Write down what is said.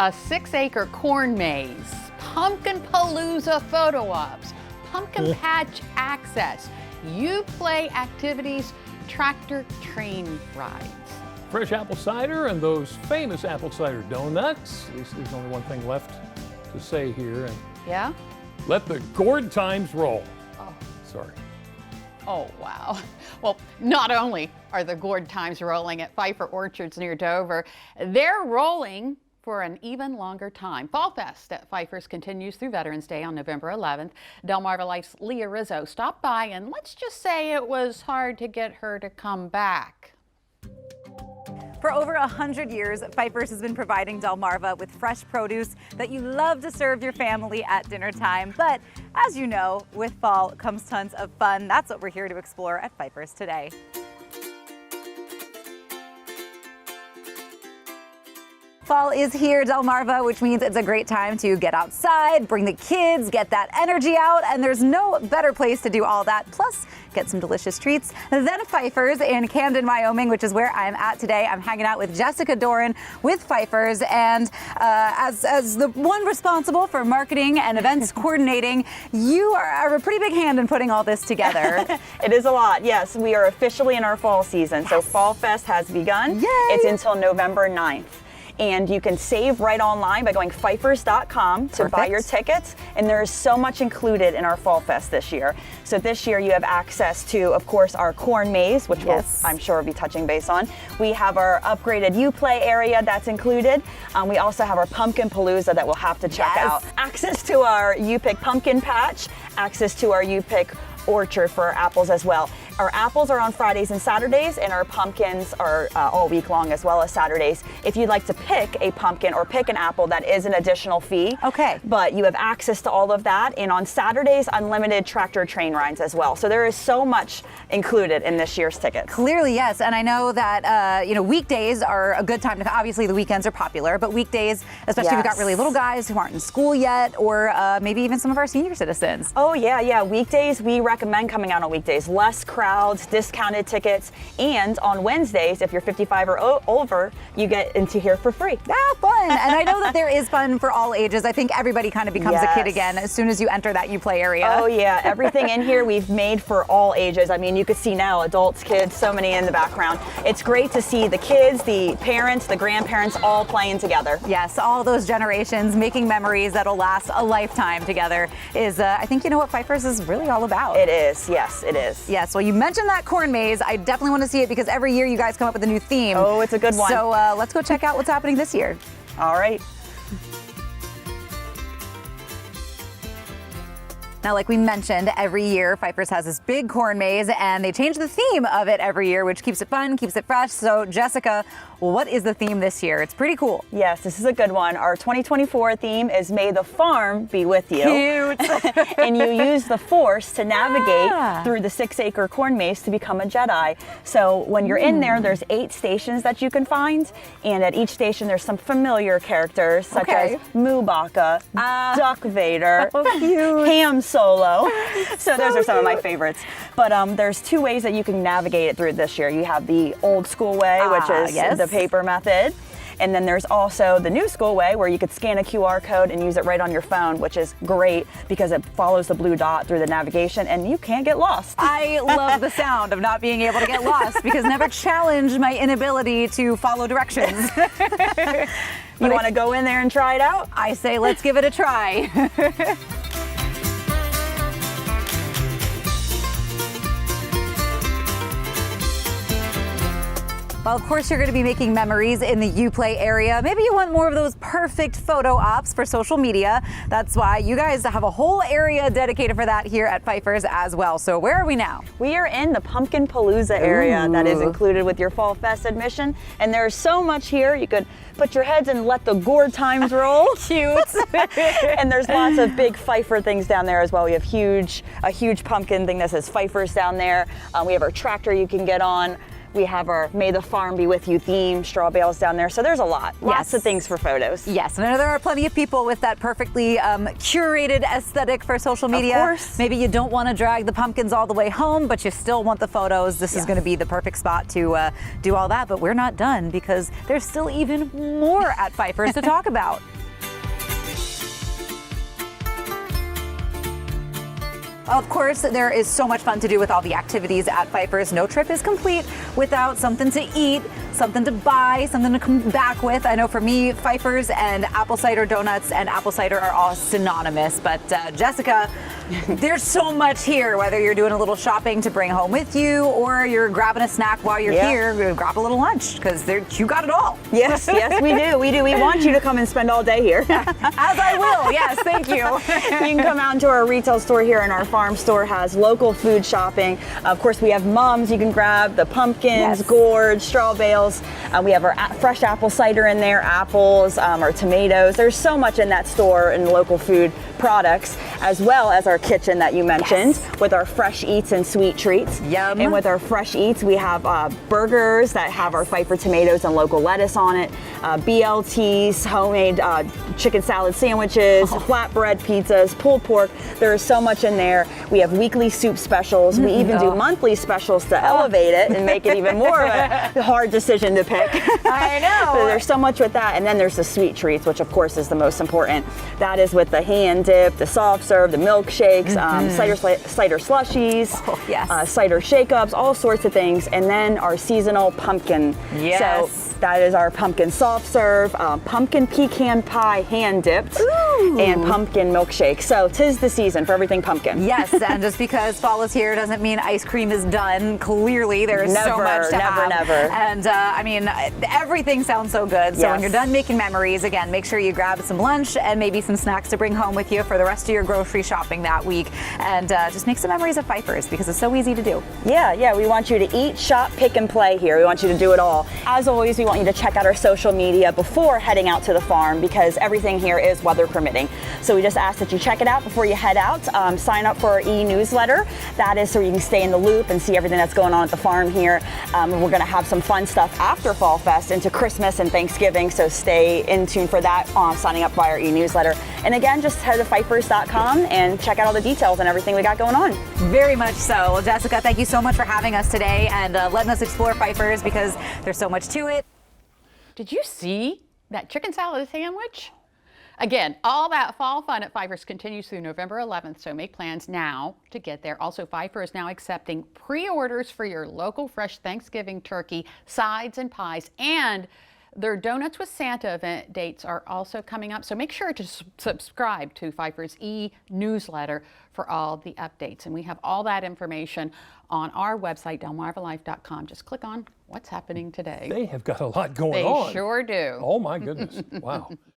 A 6-acre corn maze, pumpkin palooza photo ops, pumpkin patch access, play activities, tractor train rides. Fresh apple cider and those famous apple cider donuts. At least there's only one thing left to say here. And yeah? let the gourd times roll. Oh. Sorry. Oh, wow. Well, not only are the gourd times rolling at Fifer Orchards near Dover, they're rolling for an even longer time. Fall Fest at Fifer's continues through Veterans Day on November 11th. DelmarvaLife's Leah Rizzo stopped by, and let's just say it was hard to get her to come back. For over 100 years, Fifer's has been providing Delmarva with fresh produce that you love to serve your family at dinner time. But as you know, with fall comes tons of fun. That's what we're here to explore at Fifer's today. Fall is here, Delmarva, which means it's a great time to get outside, bring the kids, get that energy out, and there's no better place to do all that, plus get some delicious treats than Fifer's in Camden, Wyoming, which is where I'm at today. I'm hanging out with Jessica Doran with Fifer's, and as the one responsible for marketing and events coordinating, you are a pretty big hand in putting all this together. It is a lot, yes. We are officially in our fall season, yes. So Fall Fest has begun. Yay. It's until November 9th. And you can save right online by going fifers.com to buy your tickets. And there is so much included in our Fall Fest this year. So this year you have access to, of course, our corn maze, which I'm sure we'll be touching base on. We have our upgraded play area that's included. We also have our pumpkin palooza that we'll have to check out. Access to our pick pumpkin patch, access to our pick orchard for our apples as well. Our apples are on Fridays and Saturdays, and our pumpkins are all week long as well as Saturdays. If you'd like to pick a pumpkin or pick an apple, that is an additional fee. Okay. But you have access to all of that, and on Saturdays, unlimited tractor train rides as well. So there is so much included in this year's tickets. Clearly, yes, and I know that weekdays are a good time to. Obviously, the weekends are popular, but weekdays, especially if we've got really little guys who aren't in school yet, or maybe even some of our senior citizens. Oh yeah. Weekdays, we recommend coming out on weekdays. Less crowds, discounted tickets, and on Wednesdays, if you're 55 or over, you get into here for free. Ah, fun! And I know that there is fun for all ages. I think everybody kind of becomes a kid again as soon as you enter that play area. Oh yeah, everything in here we've made for all ages. I mean, you can see now adults, kids, so many in the background. It's great to see the kids, the parents, the grandparents all playing together. Yes, all those generations making memories that'll last a lifetime together is, I think, what Fifer's is really all about. It is, yes, it is. Yes, well, you mentioned that corn maze. I definitely want to see it because every year you guys come up with a new theme. Oh, it's a good one. So let's go check out what's happening this year. All right. Now, like we mentioned, every year Fifer's has this big corn maze, and they change the theme of it every year, which keeps it fun, keeps it fresh. So, Jessica, what is the theme this year? It's pretty cool. Yes, this is a good one. Our 2024 theme is May the Farm Be With You. Cute. And you use the Force to navigate through the 6-acre corn maze to become a Jedi. So when you're in there, there's 8 stations that you can find, and at each station there's some familiar characters such as Mubaka, Duck Vader, Ham Solo. So those are some of my favorites. But there's 2 ways that you can navigate it through this year. You have the old school way, which is the paper method. And then there's also the new school way where you could scan a QR code and use it right on your phone, which is great because it follows the blue dot through the navigation and you can't get lost. I love the sound of not being able to get lost because never challenged my inability to follow directions. You want to go in there and try it out? I say let's give it a try. Well, of course, you're going to be making memories in the play area. Maybe you want more of those perfect photo ops for social media. That's why you guys have a whole area dedicated for that here at Fifer's as well. So where are we now? We are in the Pumpkin Palooza area that is included with your Fall Fest admission. And there's so much here. You could put your heads and let the gourd times roll. Cute. And there's lots of big Fifer things down there as well. We have a huge pumpkin thing that says Fifer's down there. We have our tractor you can get on. We have our May the Farm Be With You theme, straw bales down there. So there's a lot, lots of things for photos. Yes, and I know there are plenty of people with that perfectly curated aesthetic for social media. Of course. Maybe you don't want to drag the pumpkins all the way home, but you still want the photos. This is going to be the perfect spot to do all that. But we're not done because there's still even more at Fifer's to talk about. Of course, there is so much fun to do with all the activities at Fifer's. No trip is complete without something to eat, something to buy, something to come back with. I know for me, Fifer's and apple cider donuts and apple cider are all synonymous. But Jessica, there's so much here, whether you're doing a little shopping to bring home with you or you're grabbing a snack while you're here, grab a little lunch because you got it all. Yes, yes, we do. We do. We want you to come and spend all day here. As I will. Yes, thank you. You can come out into our retail store here, and our farm store has local food shopping. Of course, we have mums. You can grab the pumpkins, gourds, straw bales. We have our fresh apple cider in there, apples, our tomatoes. There's so much in that store and local food products, as well as our kitchen that you mentioned with our fresh eats and sweet treats. Yum. And with our fresh eats, we have burgers that have our Fifer tomatoes and local lettuce on it, BLTs, homemade chicken salad sandwiches, flatbread pizzas, pulled pork. There is so much in there. We have weekly soup specials. We even do monthly specials to elevate it and make it even more of a hard decision to pick. I know. So there's so much with that. And then there's the sweet treats, which of course is the most important. That is with the hand dip, the soft serve, the milkshakes, cider slushies, cider shake-ups, all sorts of things. And then our seasonal pumpkin. Yes. So that is our pumpkin soft serve, pumpkin pecan pie hand dipped, and pumpkin milkshake. So 'tis the season for everything pumpkin. Yes, and just because fall is here doesn't mean ice cream is done. Clearly, there is so much to have. Never. And I mean, everything sounds so good. So when you're done making memories, again, make sure you grab some lunch and maybe some snacks to bring home with you for the rest of your grocery shopping that week. And just make some memories of Fifer's because it's so easy to do. Yeah, we want you to eat, shop, pick, and play here. We want you to do it all. As always, we want you to check out our social media before heading out to the farm because everything here is weather permitting. So we just ask that you check it out before you head out. Sign up for our e-newsletter. That is so you can stay in the loop and see everything that's going on at the farm here. We're going to have some fun stuff after Fall Fest into Christmas and Thanksgiving, so stay in tune for that signing up via our e-newsletter. And again, just head to fifers.com and check out all the details and everything we got going on. Very much so. Well, Jessica, thank you so much for having us today and letting us explore Fifer's because there's so much to it. Did you see that chicken salad sandwich? Again, all that fall fun at Fifer's continues through November 11th, so make plans now to get there. Also, Fifer is now accepting pre-orders for your local fresh Thanksgiving turkey, sides, and pies, and their Donuts with Santa event dates are also coming up, so make sure to subscribe to Fifer's e-newsletter for all the updates. And we have all that information on our website, DelmarvaLife.com. Just click on What's Happening Today. They have got a lot going on. They sure do. Oh my goodness, wow.